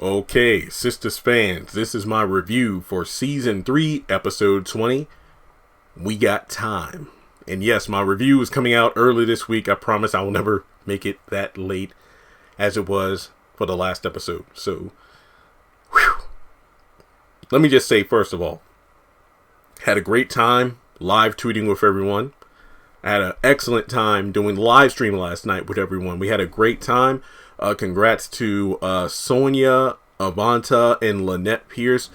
Okay, Sistas fans, this is my review for Season 3, Episode 20, We Got Time. And yes, my review is coming out early this week. I promise I will never make it that late as it was for the last episode. So, let me just say, first of all, had a great time live tweeting with everyone. I had an excellent time doing the live stream last night with everyone. We had a great time. Congrats to Sonia, Avanta, and Lynette Pierce.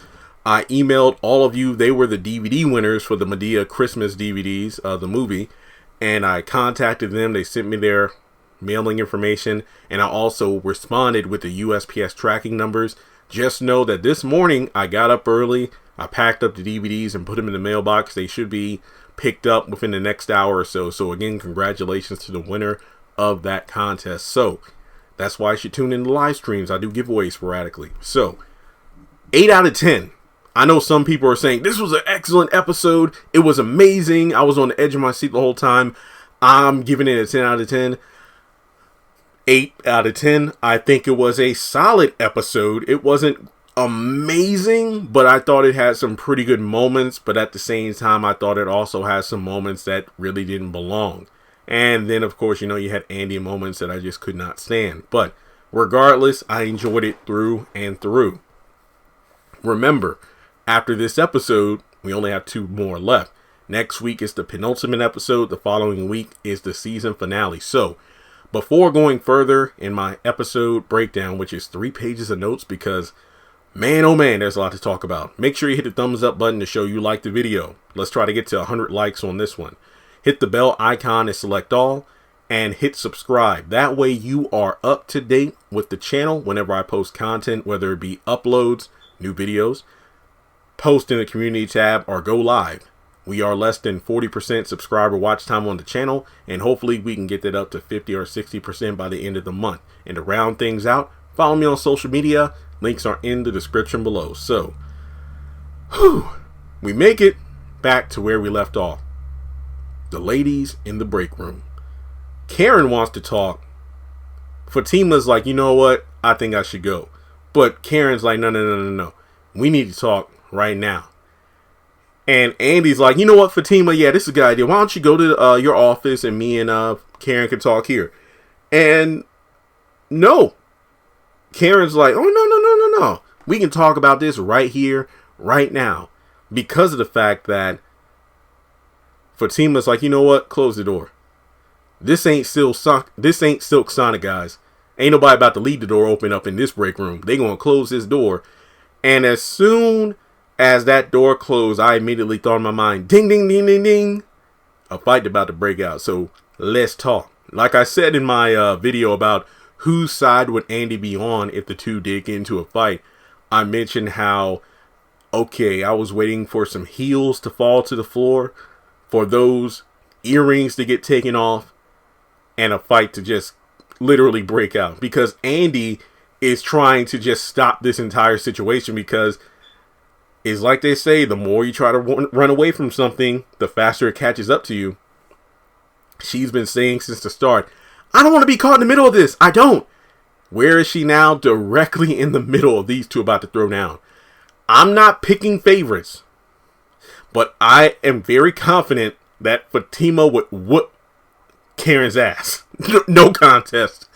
I emailed all of you. They were the DVD winners for the Medea Christmas DVDs, the movie. And I contacted them. They sent me their mailing information. And I also responded with the USPS tracking numbers. Just know that this morning I got up early. I packed up the DVDs and put them in the mailbox. They should be picked up within the next hour or so. So again, congratulations to the winner of that contest. So that's why you should tune in to live streams. I do giveaways sporadically. So 8 out of 10. I know some people are saying this was an excellent episode. It was amazing. I was on the edge of my seat the whole time. I'm giving it a 10 out of 10. 8 out of 10. I think it was a solid episode. It wasn't amazing, but I thought it had some pretty good moments. But at the same time, I thought it also had some moments that really didn't belong. And then, of course, you had Andy moments that I just could not stand. But regardless, I enjoyed it through and through. Remember, after this episode, we only have 2 more left. Next week is the penultimate episode. The following week is the season finale. So, before going further in my episode breakdown, which is 3 pages of notes because, man, oh man, there's a lot to talk about. Make sure you hit the thumbs up button to show you like the video. Let's try to get to 100 likes on this one. Hit the bell icon and select all, and hit subscribe. That way you are up to date with the channel whenever I post content, whether it be uploads, new videos, post in the community tab, or go live. We are less than 40% subscriber watch time on the channel, and hopefully we can get that up to 50 or 60% by the end of the month. And to round things out, follow me on social media. Links are in the description below. So, we make it back to where we left off. The ladies in the break room. Karen wants to talk. Fatima's like, you know what? I think I should go. But Karen's like, no. We need to talk right now. And Andy's like, you know what, Fatima? Yeah, this is a good idea. Why don't you go to your office and me and Karen can talk here? And no. Karen's like, oh, no. We can talk about this right here, right now. Because of the fact that Fatima's like, you know what? Close the door. This ain't Silk Sonic, guys. Ain't nobody about to leave the door open up in this break room. They gonna close this door. And as soon as that door closed, I immediately thought in my mind, ding, ding, ding, ding, ding. A fight about to break out. So let's talk. Like I said in my video about whose side would Andy be on if the two did get into a fight, I mentioned how, okay, I was waiting for some heels to fall to the floor, for those earrings to get taken off, and a fight to just literally break out. Because Andy is trying to just stop this entire situation, because it's like they say, the more you try to run away from something, the faster it catches up to you. She's been saying since the start, I don't want to be caught in the middle of this. I don't. Where is she now? Directly in the middle of these two about to throw down. I'm not picking favorites, but I am very confident that Fatima would whoop Karen's ass. No contest.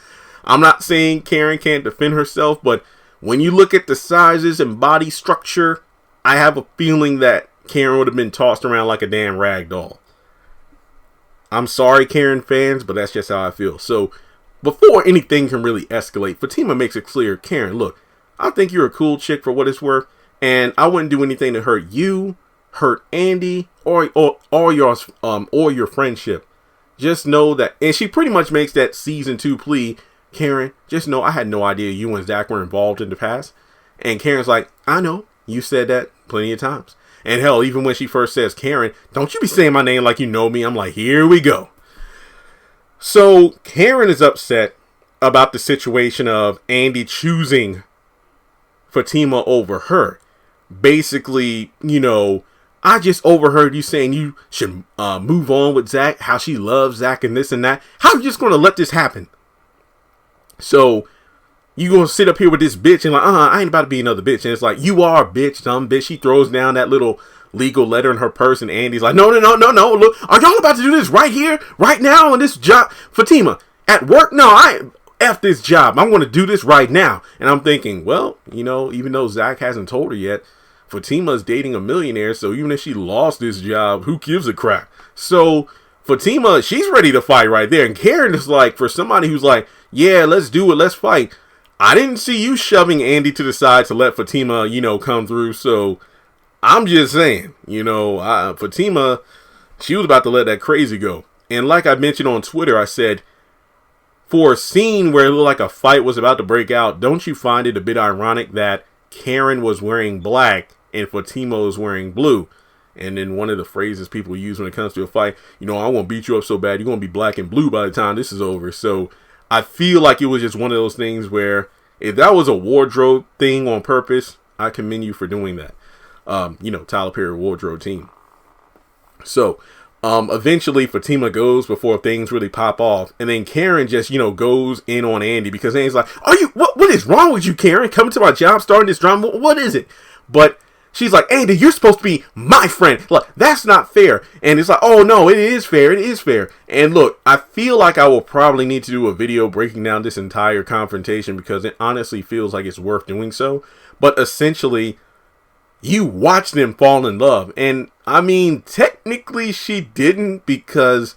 I'm not saying Karen can't defend herself, but when you look at the sizes and body structure, I have a feeling that Karen would have been tossed around like a damn rag doll. I'm sorry, Karen fans, but that's just how I feel. So, before anything can really escalate, Fatima makes it clear, Karen, look, I think you're a cool chick for what it's worth, and I wouldn't do anything to hurt you, hurt Andy, or your friendship. Just know that, and she pretty much makes that season 2 plea, Karen, just know I had no idea you and Zach were involved in the past. And Karen's like, I know, you said that plenty of times. And hell, even when she first says, Karen, don't you be saying my name like you know me. I'm like, here we go. So Karen is upset about the situation of Andy choosing Fatima over her. Basically, I just overheard you saying you should move on with Zach, how she loves Zach and this and that. How are you just going to let this happen? So You gonna sit up here with this bitch and like, I ain't about to be another bitch. And it's like, you are a bitch, dumb bitch. She throws down that little legal letter in her purse, and Andy's like, no. Look, are y'all about to do this right here, right now on this job? Fatima, at work? No, I F this job. I'm gonna do this right now. And I'm thinking, well, even though Zach hasn't told her yet, Fatima's dating a millionaire, so even if she lost this job, who gives a crap? So Fatima, she's ready to fight right there. And Karen is like, for somebody who's like, yeah, let's do it, let's fight. I didn't see you shoving Andy to the side to let Fatima, come through. So I'm just saying, Fatima, she was about to let that crazy go. And like I mentioned on Twitter, I said, for a scene where it looked like a fight was about to break out, don't you find it a bit ironic that Karen was wearing black and Fatima was wearing blue? And then one of the phrases people use when it comes to a fight, I won't beat you up so bad, you're going to be black and blue by the time this is over. So I feel like it was just one of those things where if that was a wardrobe thing on purpose, I commend you for doing that. Tyler Perry wardrobe team. So eventually Fatima goes before things really pop off. And then Karen just, goes in on Andy because Andy's like, what is wrong with you, Karen? Coming to my job, starting this drama. What is it? But she's like, Andy, you're supposed to be my friend. Look, that's not fair. And it's like, oh, no, it is fair. It is fair. And look, I feel like I will probably need to do a video breaking down this entire confrontation because it honestly feels like it's worth doing so. But essentially, you watch them fall in love. And I mean, technically she didn't, because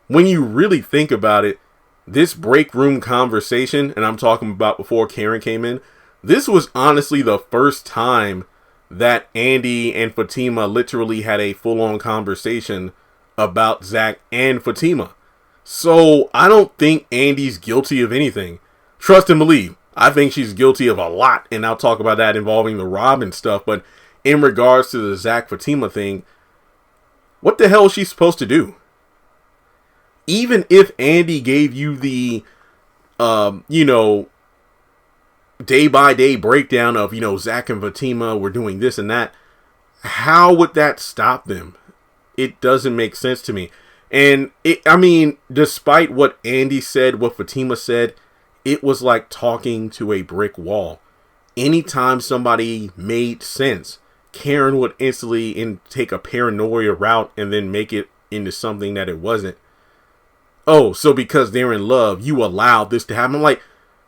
when you really think about it, this break room conversation, and I'm talking about before Karen came in, this was honestly the first time that Andy and Fatima literally had a full-on conversation about Zach and Fatima. So I don't think Andy's guilty of anything. Trust and believe. I think she's guilty of a lot, and I'll talk about that involving the Robin stuff. But in regards to the Zach Fatima thing, what the hell is she supposed to do? Even if Andy gave you the, day-by-day breakdown of, Zach and Fatima were doing this and that, how would that stop them? It doesn't make sense to me. And, despite what Andy said, what Fatima said, it was like talking to a brick wall. Anytime somebody made sense, Karen would instantly take a paranoia route and then make it into something that it wasn't. Oh, so because they're in love, you allowed this to happen? I'm like,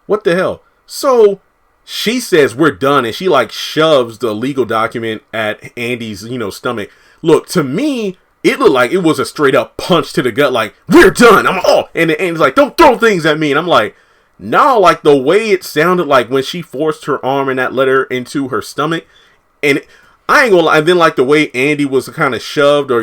what the hell? So she says we're done, and she shoves the legal document at Andy's, stomach. Look, to me, it looked like it was a straight up punch to the gut, like, we're done. I'm like, oh, and Andy's like, don't throw things at me. And I'm like, no, the way it sounded like when she forced her arm and that letter into her stomach, and I ain't gonna lie, and then the way Andy was kind of shoved or,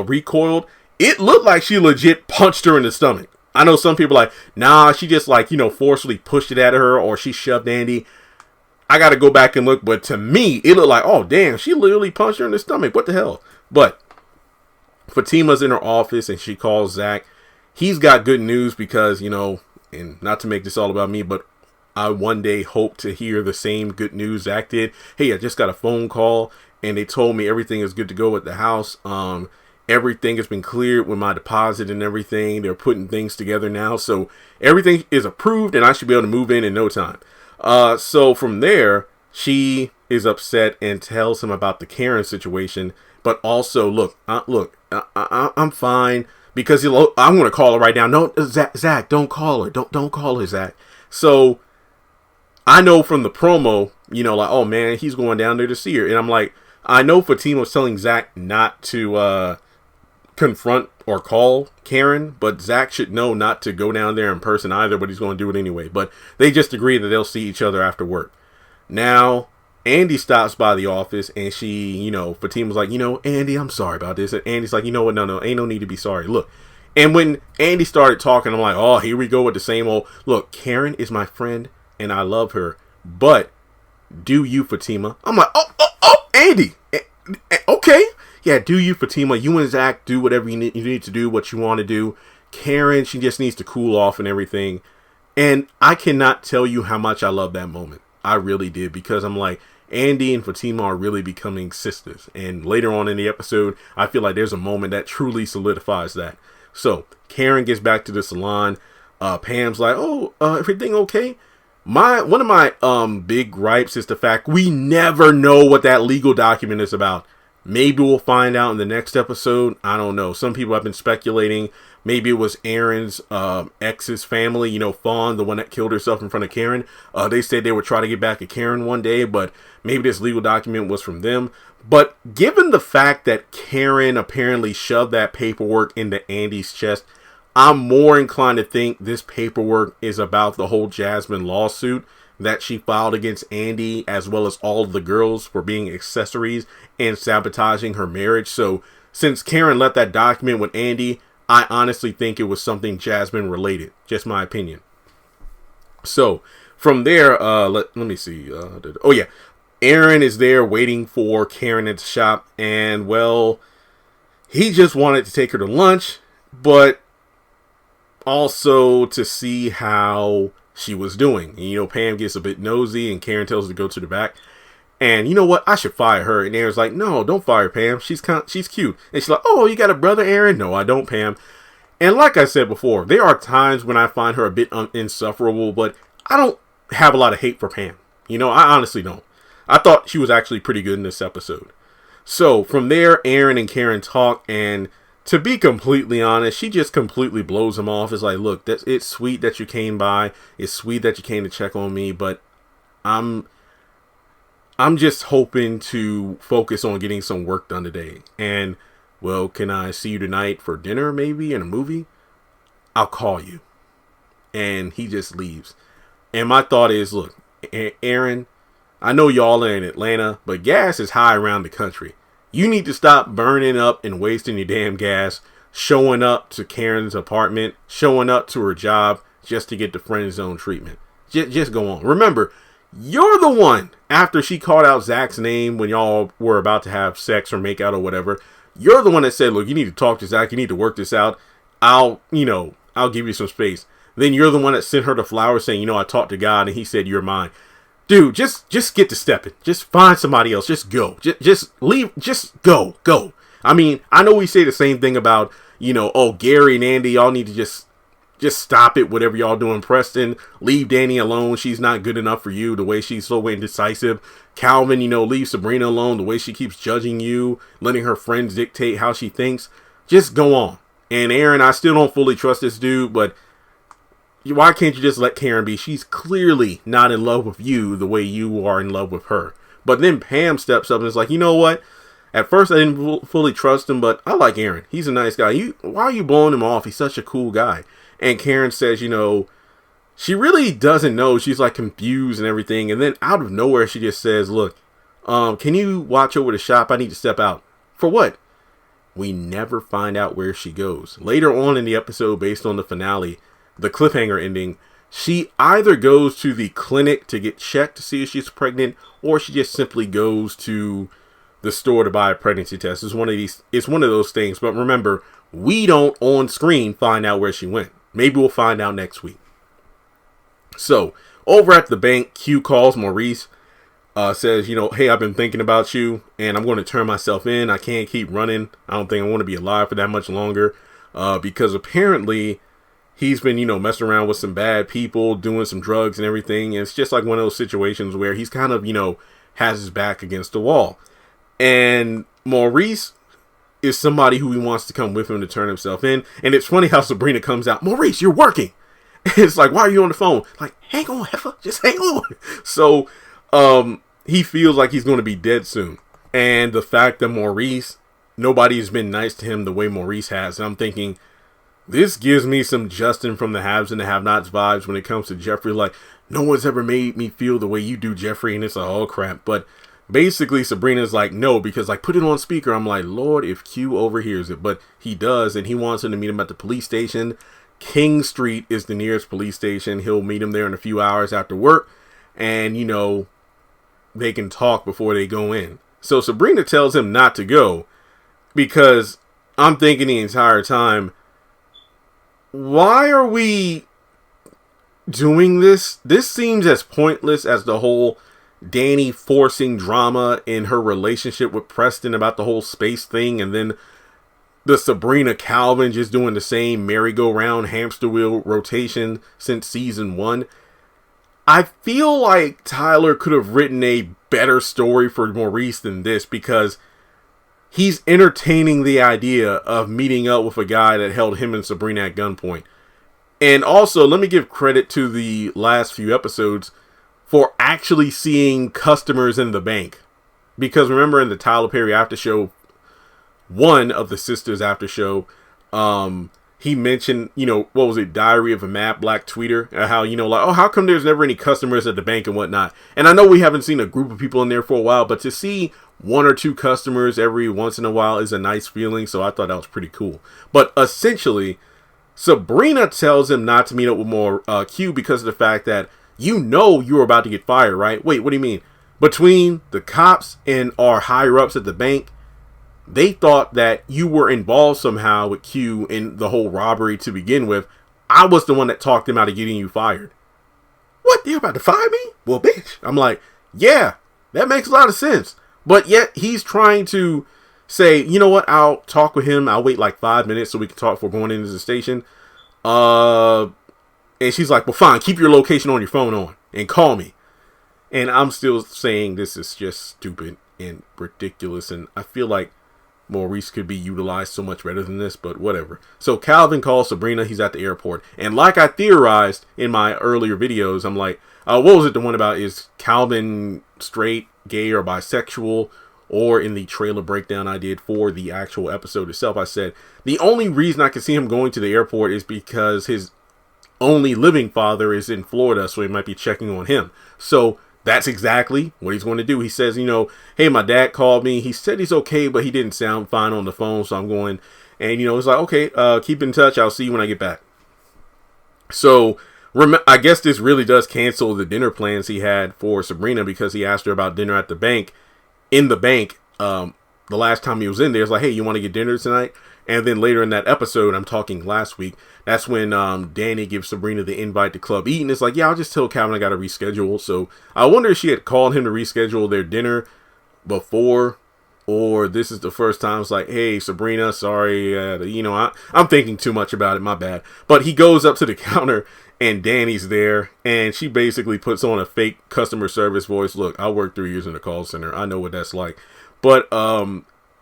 recoiled, it looked like she legit punched her in the stomach. I know some people are like, nah, she just forcefully pushed it at her, or she shoved Andy. I got to go back and look, but to me, it looked like, oh, damn, she literally punched her in the stomach. What the hell? But Fatima's in her office, and she calls Zach. He's got good news because, and not to make this all about me, but I one day hope to hear the same good news Zach did. Hey, I just got a phone call, and they told me everything is good to go at the house. Everything has been cleared with my deposit and everything. They're putting things together now. So everything is approved and I should be able to move in no time. So from there, she is upset and tells him about the Karen situation. But also, look, I'm fine because I'm going to call her right now. No, Zach, don't call her. Don't call her, Zach. So I know from the promo, oh man, he's going down there to see her. And I'm like, I know Fatima was telling Zach not to, confront or call Karen, but Zach should know not to go down there in person either, but he's going to do it anyway. But they just agree that they'll see each other after work. Now, Andy stops by the office and she, Fatima's like, Andy, I'm sorry about this. And Andy's like, what? No, ain't no need to be sorry. Look. And when Andy started talking, I'm like, oh, here we go with the same old, look, Karen is my friend and I love her, but do you, Fatima? I'm like, oh, Andy, okay. Yeah, do you, Fatima? You and Zach do whatever you need to do, what you want to do. Karen, she just needs to cool off and everything. And I cannot tell you how much I love that moment. I really did, because I'm like, Andy and Fatima are really becoming sisters. And later on in the episode, I feel like there's a moment that truly solidifies that. So Karen gets back to the salon. Pam's like, oh, everything okay? One of my big gripes is the fact we never know what that legal document is about. Maybe we'll find out in the next episode. I don't know. Some people have been speculating. Maybe it was Aaron's ex's family, Fawn, the one that killed herself in front of Karen. They said they would try to get back at Karen one day, but maybe this legal document was from them. But given the fact that Karen apparently shoved that paperwork into Andy's chest, I'm more inclined to think this paperwork is about the whole Jasmine lawsuit that she filed against Andy, as well as all of the girls for being accessories and sabotaging her marriage. So since Karen left that document with Andy, I honestly think it was something Jasmine related. Just my opinion. So from there, let me see. Aaron is there waiting for Karen at the shop, and well, he just wanted to take her to lunch, but also to see how she was doing. And, Pam gets a bit nosy, and Karen tells her to go to the back. And you know what? I should fire her. And Aaron's like, no, don't fire Pam. She's cute. And she's like, oh, you got a brother, Aaron? No, I don't, Pam. And like I said before, there are times when I find her a bit insufferable, but I don't have a lot of hate for Pam. I honestly don't. I thought she was actually pretty good in this episode. So from there, Aaron and Karen talk, and to be completely honest, she just completely blows him off. It's like, look, it's sweet that you came by. It's sweet that you came to check on me, but I'm just hoping to focus on getting some work done today. And, well, can I see you tonight for dinner, maybe, in a movie? I'll call you. And he just leaves. And my thought is, look, Aaron, I know y'all are in Atlanta, but gas is high around the country. You need to stop burning up and wasting your damn gas, showing up to Karen's apartment, showing up to her job just to get the friend zone treatment. Just go on. Remember, you're the one, after she called out Zach's name when y'all were about to have sex or make out or whatever, you're the one that said, look, you need to talk to Zach. You need to work this out. I'll give you some space. Then you're the one that sent her the flowers saying, I talked to God and he said, you're mine. Dude, just get to stepping. Just find somebody else. Just go. Just leave. Just go. I mean, I know we say the same thing about, Gary and Andy, y'all need to just stop it, whatever y'all doing. Preston, leave Danny alone. She's not good enough for you, the way she's so indecisive. Calvin, leave Sabrina alone, the way she keeps judging you, letting her friends dictate how she thinks. Just go on. And Aaron, I still don't fully trust this dude, but why can't you just let Karen be? She's clearly not in love with you the way you are in love with her. But then Pam steps up and is like, you know what? At first I didn't fully trust him, but I like Aaron. He's a nice guy. Why are you blowing him off? He's such a cool guy. And Karen says, she really doesn't know. She's like confused and everything. And then out of nowhere, she just says, look, can you watch over the shop? I need to step out. For what? We never find out where she goes. Later on in the episode, based on the finale, the cliffhanger ending, she either goes to the clinic to get checked to see if she's pregnant, or she just simply goes to the store to buy a pregnancy test. It's one of those things. But remember, we don't on screen find out where she went. Maybe we'll find out next week. So over at the bank, Q calls Maurice, says, hey, I've been thinking about you and I'm going to turn myself in. I can't keep running. I don't think I want to be alive for that much longer, because apparently he's been, messing around with some bad people, doing some drugs and everything. And it's just like one of those situations where he's kind of, has his back against the wall. And Maurice is somebody who he wants to come with him to turn himself in. And it's funny how Sabrina comes out, Maurice, you're working. And it's like, why are you on the phone? Like, hang on, heifer, just hang on. So he feels like he's going to be dead soon. And the fact that Maurice, nobody's been nice to him the way Maurice has. And I'm thinking, this gives me some Justin from the Haves and the Have-Nots vibes when it comes to Jeffrey. Like, no one's ever made me feel the way you do, Jeffrey. And it's like, oh, crap. But basically, Sabrina's like, no, because, like, put it on speaker. I'm like, Lord, if Q overhears it. But he does, and he wants him to meet him at the police station. King Street is the nearest police station. He'll meet him there in a few hours after work. And, they can talk before they go in. So Sabrina tells him not to go, because I'm thinking the entire time, why are we doing this? This seems as pointless as the whole Danny forcing drama in her relationship with Preston about the whole space thing, and then the Sabrina Calvin just doing the same merry-go-round hamster wheel rotation since season 1. I feel like Tyler could have written a better story for Maurice than this, because he's entertaining the idea of meeting up with a guy that held him and Sabrina at gunpoint. And also, let me give credit to the last few episodes for actually seeing customers in the bank. Because remember, in the Tyler Perry after show, one of the Sistas after show, he mentioned, what was it, Diary of a Mad Black Tweeter, how, like, oh, how come there's never any customers at the bank and whatnot. And I know we haven't seen a group of people in there for a while, but to see one or two customers every once in a while is a nice feeling. So I thought that was pretty cool. But essentially, Sabrina tells him not to meet up with more Q because of the fact that you were about to get fired, right? Wait, what do you mean? Between the cops and our higher ups at the bank, they thought that you were involved somehow with Q in the whole robbery to begin with. I was the one that talked them out of getting you fired. What? You're about to fire me? Well, bitch. I'm like, yeah, that makes a lot of sense. But yet he's trying to say, you know what? I'll talk with him. I'll wait like 5 minutes so we can talk before going into the station. And she's like, well, fine. Keep your location on your phone on and call me. And I'm still saying this is just stupid and ridiculous. And I feel like Maurice could be utilized so much better than this, but whatever. So Calvin calls Sabrina. He's at the airport. And like I theorized in my earlier videos, I'm like, what was it? The one about is Calvin straight, gay, or bisexual? Or in the trailer breakdown I did for the actual episode itself, I said the only reason I can see him going to the airport is because his only living father is in Florida, so he might be checking on him. So that's exactly what he's going to do. He says, hey, my dad called me. He said he's okay, but he didn't sound fine on the phone. So I'm going, and, it's like, okay, keep in touch. I'll see you when I get back. So I guess this really does cancel the dinner plans he had for Sabrina, because he asked her about dinner at the bank, in the bank. The last time he was in there, it's like, hey, you want to get dinner tonight? And then later in that episode, I'm talking last week, that's when Danny gives Sabrina the invite to Club Eat. And it's like, yeah, I'll just tell Calvin I got to reschedule. So I wonder if she had called him to reschedule their dinner before, or this is the first time it's like, hey, Sabrina, sorry. I'm thinking too much about it. My bad. But he goes up to the counter and Danny's there. And she basically puts on a fake customer service voice. Look, I worked 3 years in a call center. I know what that's like. But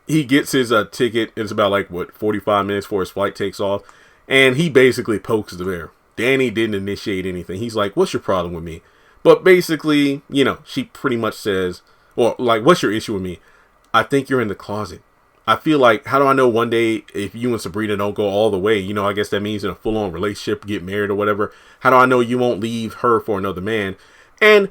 he gets his ticket. It's about 45 minutes before his flight takes off. And he basically pokes the bear. Danny didn't initiate anything. He's like, what's your problem with me? But basically, she pretty much says, what's your issue with me? I think you're in the closet. I feel like, how do I know one day if you and Sabrina don't go all the way? I guess that means in a full-on relationship, get married or whatever. How do I know you won't leave her for another man? And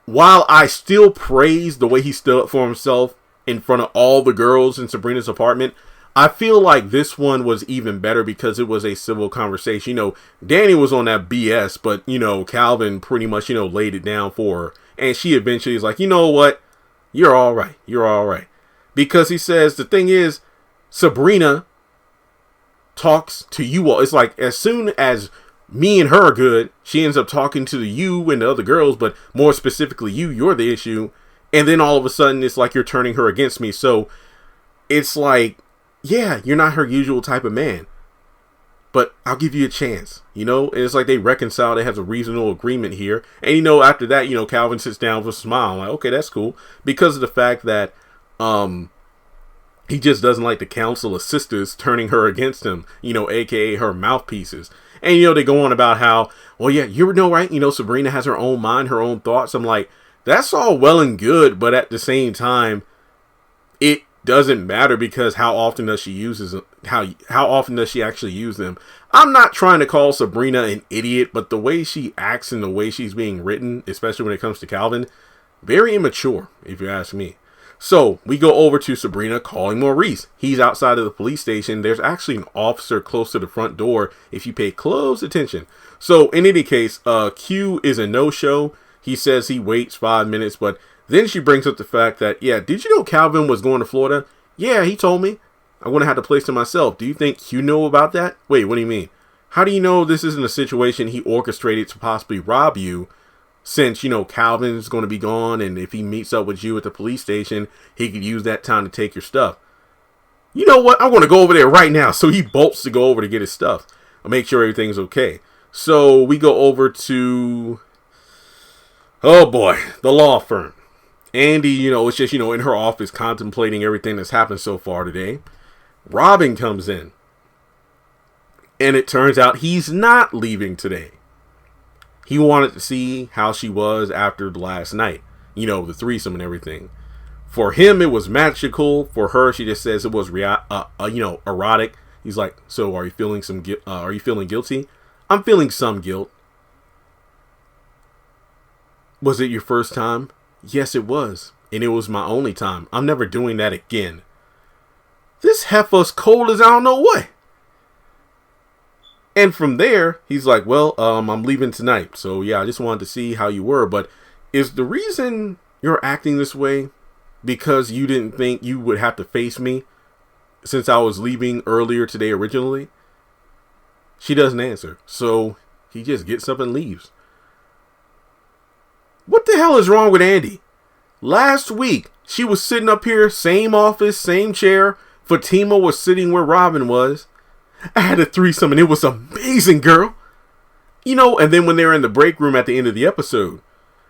while I still praise the way he stood up for himself in front of all the girls in Sabrina's apartment, I feel like this one was even better because it was a civil conversation. Danny was on that BS, but, Calvin pretty much, laid it down for her. And she eventually is like, you know what? You're all right. You're all right. Because he says, the thing is, Sabrina talks to you all. It's like, as soon as me and her are good, she ends up talking to you and the other girls, but more specifically you're the issue. And then all of a sudden, it's like you're turning her against me. So it's like, yeah, you're not her usual type of man, but I'll give you a chance, and it's like they reconcile. They have a reasonable agreement here. And, after that, Calvin sits down with a smile. I'm like, okay, that's cool. Because of the fact that, he just doesn't like the council of sisters turning her against him, AKA her mouthpieces. And, they go on about how, well, yeah, right. Sabrina has her own mind, her own thoughts. I'm like, that's all well and good. But at the same time, it doesn't matter, because how often does she actually use them? I'm not trying to call Sabrina an idiot, but the way she acts and the way she's being written, especially when it comes to Calvin, very immature, if you ask me. So we go over to Sabrina calling Maurice. He's outside of the police station. There's actually an officer close to the front door if you pay close attention. So in any case, Q is a no-show. He says he waits 5 minutes, but then she brings up the fact that, yeah, did you know Calvin was going to Florida? Yeah, he told me. I'm going to have to place it myself. Do you think you know about that? Wait, what do you mean? How do you know this isn't a situation he orchestrated to possibly rob you, since, Calvin's going to be gone, and if he meets up with you at the police station, he could use that time to take your stuff? You know what? I'm going to go over there right now. So he bolts to go over to get his stuff. I'll make sure everything's okay. So we go over to Oh boy, the law firm. Andy, it's just, in her office contemplating everything that's happened so far today. Robin comes in. And it turns out he's not leaving today. He wanted to see how she was after the last night. The threesome and everything. For him, it was magical. For her, she just says it was, erotic. He's like, so are you feeling are you feeling guilty? I'm feeling some guilt. Was it your first time? Yes, it was. And it was my only time. I'm never doing that again. This heifer's cold as I don't know what. And from there, he's like, well, I'm leaving tonight. So, yeah, I just wanted to see how you were. But is the reason you're acting this way because you didn't think you would have to face me since I was leaving earlier today originally? She doesn't answer. So he just gets up and leaves. What the hell is wrong with Andy? Last week, she was sitting up here, same office, same chair. Fatima was sitting where Robin was. I had a threesome and it was amazing, girl. And then when they're in the break room at the end of the episode,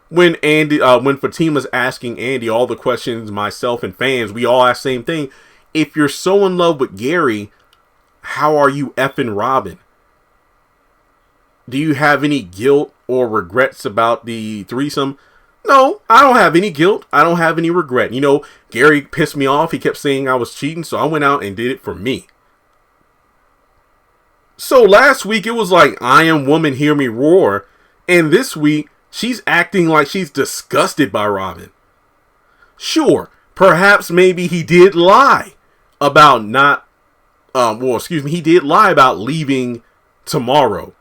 when Fatima's asking Andy all the questions, myself and fans, we all ask the same thing. If you're so in love with Gary, how are you effing Robin? Do you have any guilt or regrets about the threesome? No, I don't have any guilt. I don't have any regret. Gary pissed me off. He kept saying I was cheating, so I went out and did it for me. So last week it was like, I am woman, hear me roar. And this week, she's acting like she's disgusted by Robin. Sure, perhaps maybe he did lie about he did lie about leaving tomorrow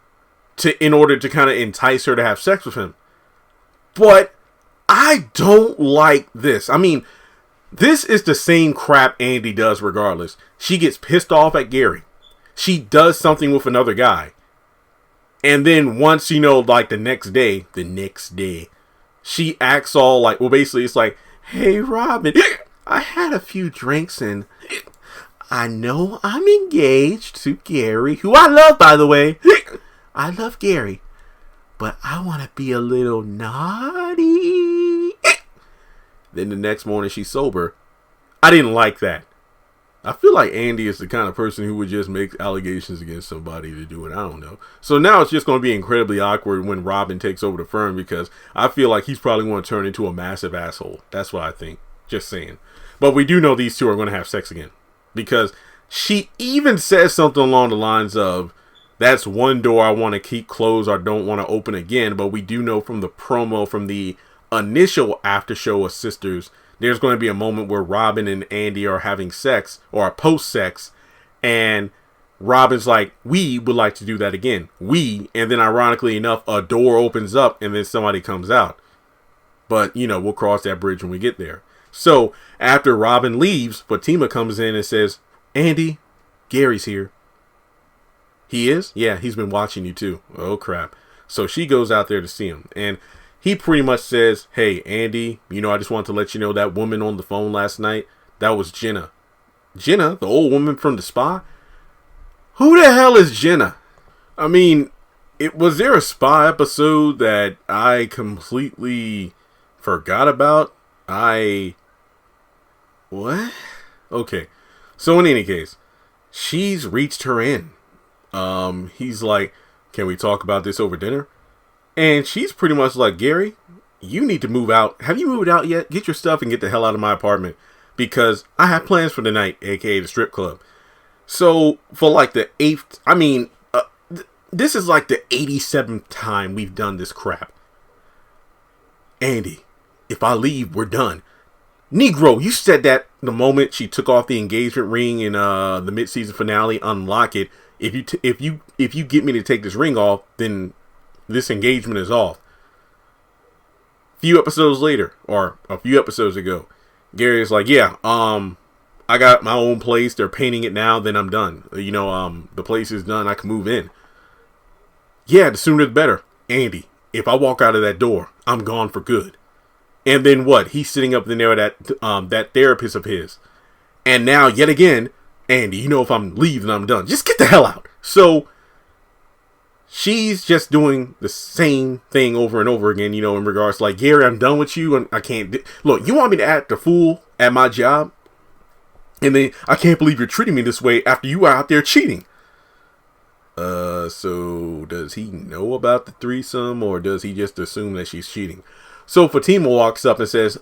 in order to kind of entice her to have sex with him. But I don't like this. I mean, this is the same crap Andy does regardless. She gets pissed off at Gary. She does something with another guy. And then once, the next day, she acts all like, well, basically it's like, hey, Robin, I had a few drinks and I know I'm engaged to Gary, who I love, by the way. I love Gary, but I want to be a little naughty. Then the next morning she's sober. I didn't like that. I feel like Andy is the kind of person who would just make allegations against somebody to do it. I don't know. So now it's just going to be incredibly awkward when Robin takes over the firm because I feel like he's probably going to turn into a massive asshole. That's what I think. Just saying. But we do know these two are going to have sex again because she even says something along the lines of, that's one door I want to keep closed or don't want to open again. But we do know from the promo from the initial after show of Sisters, there's going to be a moment where Robin and Andy are having sex or post-sex, and Robin's like, we would like to do that again. And then ironically enough, a door opens up and then somebody comes out. But, we'll cross that bridge when we get there. So after Robin leaves, Fatima comes in and says, Andy, Gary's here. He is? Yeah, he's been watching you too. Oh, crap. So she goes out there to see him. And he pretty much says, hey, Andy, I just want to let you know that woman on the phone last night, that was Jenna. Jenna, the old woman from the spa? Who the hell is Jenna? I mean, was there a spa episode that I completely forgot about? What? Okay. So in any case, she's reached her end. He's like, can we talk about this over dinner? And she's pretty much like, Gary, you need to move out. Have you moved out yet? Get your stuff and get the hell out of my apartment because I have plans for the night, aka the strip club. So for like the this is like the 87th time we've done this crap. Andy, if I leave, we're done. Negro, you said that the moment she took off the engagement ring in the mid-season finale, unlock it. If you get me to take this ring off, then this engagement is off. Few episodes later, or a few episodes ago, Gary is like, yeah, I got my own place. They're painting it now. Then I'm done. The place is done. I can move in. Yeah, the sooner the better. Andy, if I walk out of that door, I'm gone for good. And then what? He's sitting up in there with that therapist of his. And now, yet again, Andy, if I'm leaving, I'm done. Just get the hell out. So she's just doing the same thing over and over again, you know, in regards to like, Gary, I'm done with you and I can't look, you want me to act a fool at my job? And then I can't believe you're treating me this way after you are out there cheating. So does he know about the threesome, or does he just assume that she's cheating? So Fatima walks up and says,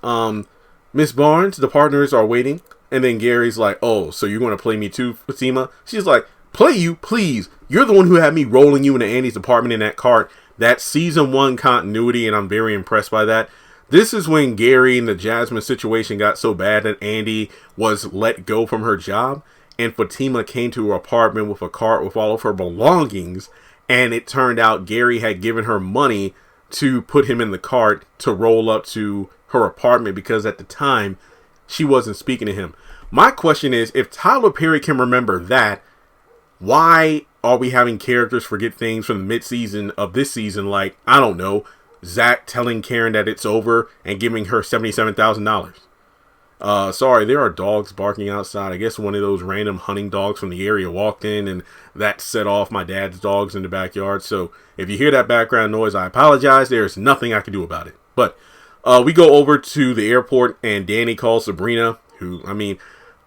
Miss Barnes, the partners are waiting. And then Gary's like, oh, so you're going to play me too, Fatima? She's like, play you, please. You're the one who had me rolling you into Andy's apartment in that cart. That's season 1 continuity, and I'm very impressed by that. This is when Gary and the Jasmine situation got so bad that Andy was let go from her job, and Fatima came to her apartment with a cart with all of her belongings, and it turned out Gary had given her money to put him in the cart to roll up to her apartment because at the time she wasn't speaking to him. My question is, if Tyler Perry can remember that, why are we having characters forget things from the mid-season of this season? Like, I don't know, Zach telling Karen that it's over and giving her $77,000. Sorry, there are dogs barking outside. I guess one of those random hunting dogs from the area walked in and that set off my dad's dogs in the backyard. So if you hear that background noise, I apologize. There's nothing I can do about it. But we go over to the airport and Danny calls Sabrina, who, I mean,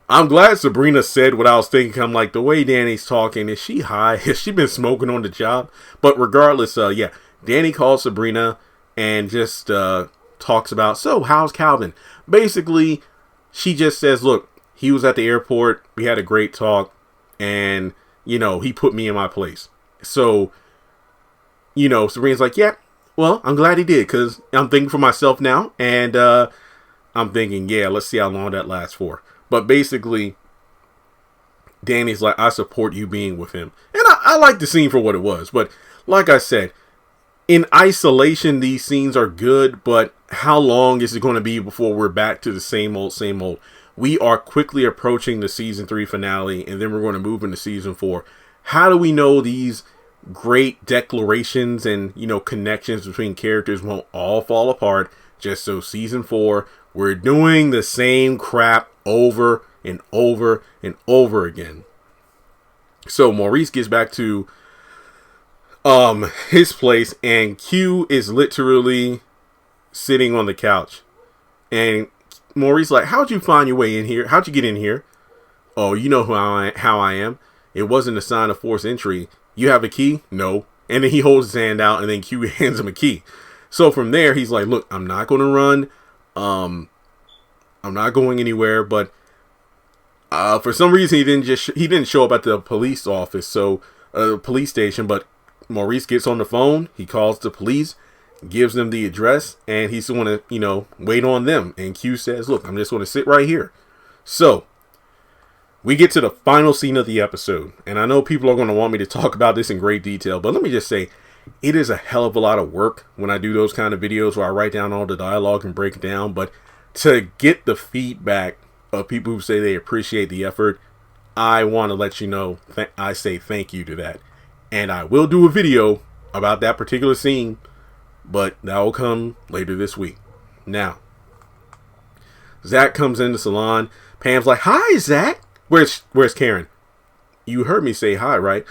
I'm glad Sabrina said what I was thinking. I'm like, the way Danny's talking, is she high? Has she been smoking on the job? But regardless, yeah, Danny calls Sabrina and just talks about, so how's Calvin? Basically, she just says, look, he was at the airport. We had a great talk and, you know, he put me in my place. So, you know, Sabrina's like, yeah, well, I'm glad he did because I'm thinking for myself now. And I'm thinking, yeah, let's see how long that lasts for. But basically, Danny's like, I support you being with him. And I like the scene for what it was. But like I said, in isolation, these scenes are good. But how long is it going to be before we're back to the same old, same old? We are quickly approaching the season 3 finale. And then we're going to move into season 4. How do we know these great declarations and, you know, connections between characters won't all fall apart just so season 4 we're doing the same crap over and over and over again? So Maurice gets back to his place and Q is literally sitting on the couch. And Maurice like, how'd you find your way in here? How'd you get in here? Oh, you know how I am. It wasn't a sign of forced entry. You have a key? No. And then he holds his hand out and then Q hands him a key. So from there, he's like, look, I'm not going to run. I'm not going anywhere, but for some reason he didn't show up at the police office, so police station. But Maurice gets on the phone, he calls the police, gives them the address, and he's going to, you know, wait on them. And Q says, look, I'm just going to sit right here. So we get to the final scene of the episode, and I know people are going to want me to talk about this in great detail, but let me just say, it is a hell of a lot of work when I do those kind of videos where I write down all the dialogue and break it down. But to get the feedback of people who say they appreciate the effort, I want to let you know, I say thank you to that. And I will do a video about that particular scene, but that will come later this week. Now, Zach comes in the salon. Pam's like, hi, Zach. Where's Karen? You heard me say hi, right?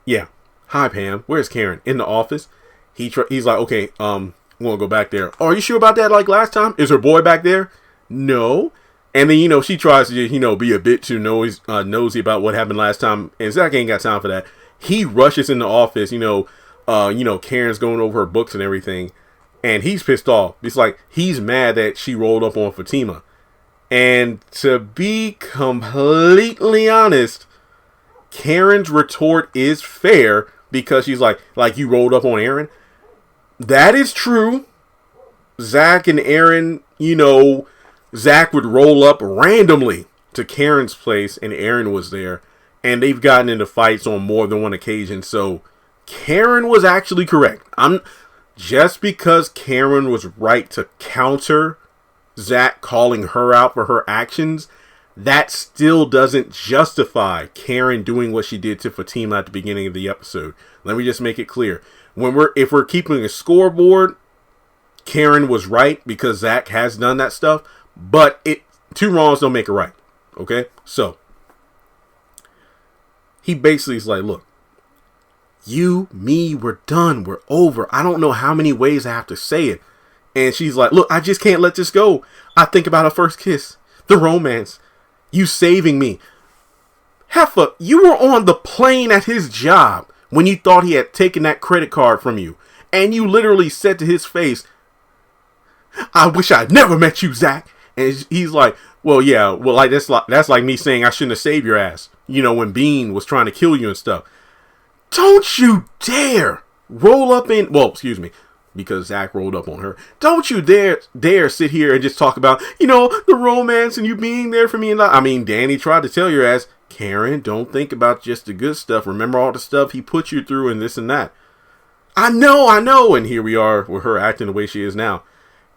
Yeah. Hi, Pam. Where's Karen? In the office. He's like, okay, we'll go back there. Oh, are you sure about that? Like last time? Is her boy back there? No. And then, you know, she tries to, you know, be a bit too nosy about what happened last time. And Zach ain't got time for that. He rushes in the office, you know, Karen's going over her books and everything. And he's pissed off. It's like, he's mad that she rolled up on Fatima. And to be completely honest, Karen's retort is fair because she's like you rolled up on Aaron. That is true. Zach and Aaron, you know, Zach would roll up randomly to Karen's place and Aaron was there. And they've gotten into fights on more than one occasion. So Karen was actually correct. Just because Karen was right to counter Zach calling her out for her actions, that still doesn't justify Karen doing what she did to Fatima at the beginning of the episode. Let me just make it clear. If we're keeping a scoreboard, Karen was right because Zach has done that stuff, but two wrongs don't make it right. Okay? So he basically is like, look, you, me, we're done. We're over. I don't know how many ways I have to say it. And she's like, look, I just can't let this go. I think about our first kiss, the romance, you saving me. Heffa, you were on the plane at his job when you thought he had taken that credit card from you. And you literally said to his face, I wish I'd never met you, Zach. And he's like, well, yeah, well, that's like me saying I shouldn't have saved your ass. You know, when Bean was trying to kill you and stuff. Don't you dare roll up in, well, excuse me, because Zach rolled up on her. Don't you dare sit here and just talk about, you know, the romance and you being there for me. And I mean, Danny tried to tell your ass, Karen, don't think about just the good stuff. Remember all the stuff he put you through and this and that. I know. And here we are with her acting the way she is now.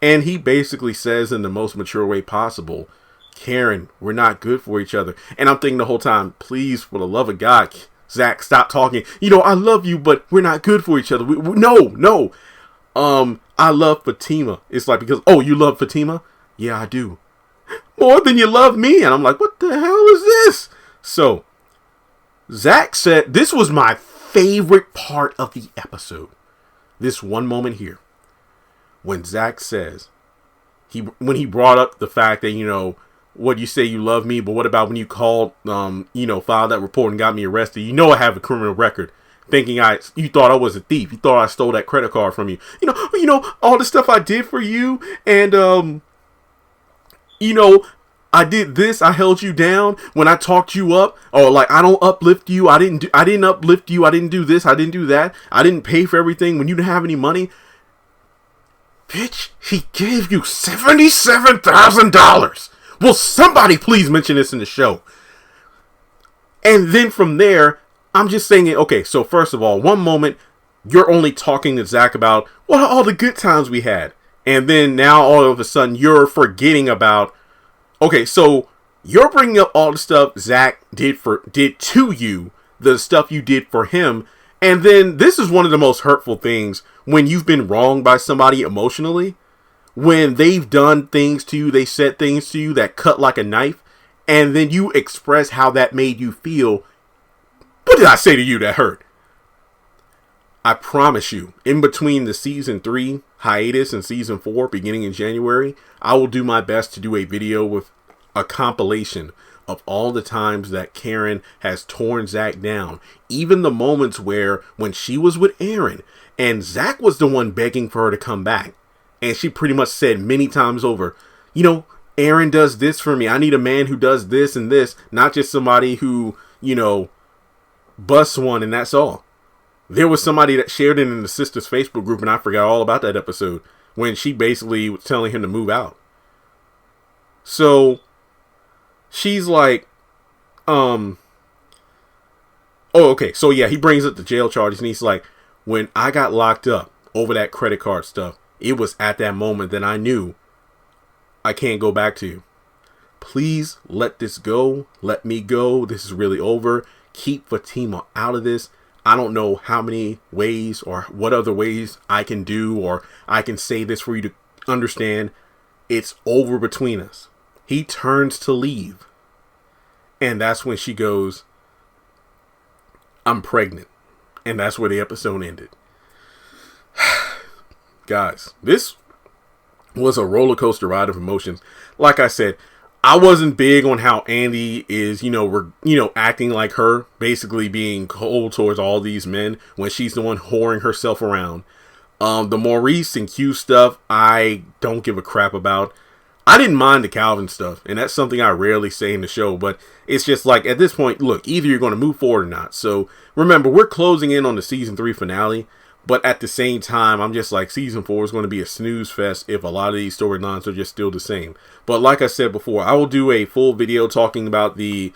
And he basically says in the most mature way possible, Karen, we're not good for each other. And I'm thinking the whole time, please, for the love of God, Zach, stop talking. You know, I love you, but we're not good for each other. No. I love Fatima. It's like, because, oh, you love Fatima? Yeah, I do. More than you love me. And I'm like, what the hell is this? So, Zach said, this was my favorite part of the episode. This one moment here. When Zach says, when he brought up the fact that, you know, what you say you love me, but what about when you called, you know, filed that report and got me arrested? You know I have a criminal record. Thinking you thought I was a thief. You thought I stole that credit card from you. You know, all the stuff I did for you. And, you know, I did this. I held you down when I talked you up. Or like, I don't uplift you. I didn't uplift you. I didn't do this. I didn't do that. I didn't pay for everything when you didn't have any money. Bitch, he gave you $77,000. Will somebody please mention this in the show? And then from there, I'm just saying it. Okay, so first of all, one moment, you're only talking to Zach about what all the good times we had. And then now all of a sudden, you're forgetting about, okay, so you're bringing up all the stuff Zach did to you, the stuff you did for him. And then this is one of the most hurtful things when you've been wronged by somebody emotionally. When they've done things to you, they said things to you that cut like a knife, and then you express how that made you feel. What did I say to you that hurt? I promise you, in between the season 3 hiatus and season 4 beginning in January, I will do my best to do a video with a compilation of all the times that Karen has torn Zach down. Even the moments where when she was with Aaron and Zach was the one begging for her to come back. And she pretty much said many times over, you know, Aaron does this for me. I need a man who does this and this, not just somebody who, you know, busts one and that's all. There was somebody that shared it in the Sistas Facebook group and I forgot all about that episode when she basically was telling him to move out. So she's like, oh, okay. So yeah, he brings up the jail charges and he's like, when I got locked up over that credit card stuff, it was at that moment that I knew I can't go back to you. Please let this go. Let me go. This is really over. Keep Fatima out of this. I don't know how many ways or what other ways I can do or I can say this for you to understand. It's over between us. He turns to leave. And that's when she goes, I'm pregnant. And that's where the episode ended. Guys, this was a roller coaster ride of emotions. Like I said, I wasn't big on how Andy is, acting like her, basically being cold towards all these men when she's the one whoring herself around. The Maurice and Q stuff, I don't give a crap about. I didn't mind the Calvin stuff, and that's something I rarely say in the show, but it's just like, at this point, look, either you're going to move forward or not. So remember, we're closing in on the season 3 finale. But at the same time, I'm just like, season 4 is going to be a snooze fest if a lot of these storylines are just still the same. But like I said before, I will do a full video talking about the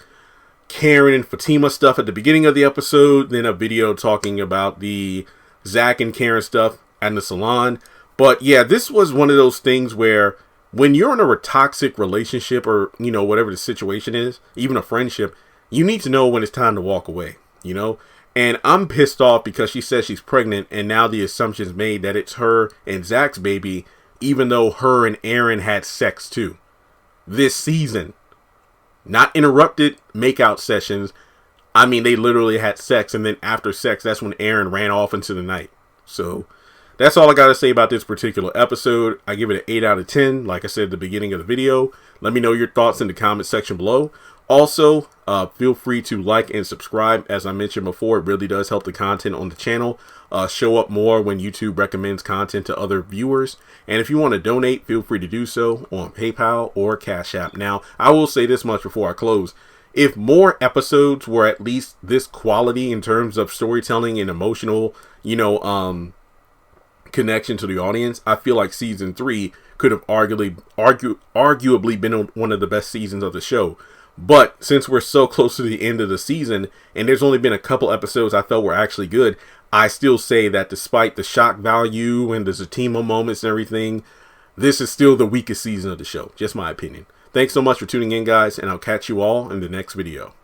Karen and Fatima stuff at the beginning of the episode. Then a video talking about the Zach and Karen stuff at the salon. But yeah, this was one of those things where when you're in a toxic relationship or, whatever the situation is, even a friendship, you need to know when it's time to walk away, And I'm pissed off because she says she's pregnant and now the assumption's made that it's her and Zach's baby, even though her and Aaron had sex too. This season. Not interrupted makeout sessions. I mean, they literally had sex, and then after sex, that's when Aaron ran off into the night. So that's all I got to say about this particular episode. I give it an 8 out of 10, like I said at the beginning of the video. Let me know your thoughts in the comment section below. Also, feel free to like and subscribe. As I mentioned before, it really does help the content on the channel show up more when YouTube recommends content to other viewers. And if you want to donate, feel free to do so on PayPal or Cash App. Now, I will say this much before I close. If more episodes were at least this quality in terms of storytelling and emotional, connection to the audience, I feel like season 3 could have arguably been one of the best seasons of the show. But since we're so close to the end of the season and there's only been a couple episodes I felt were actually good, I still say that despite the shock value and the Zatima moments and everything, this is still the weakest season of the show. Just my opinion. Thanks so much for tuning in, guys, and I'll catch you all in the next video.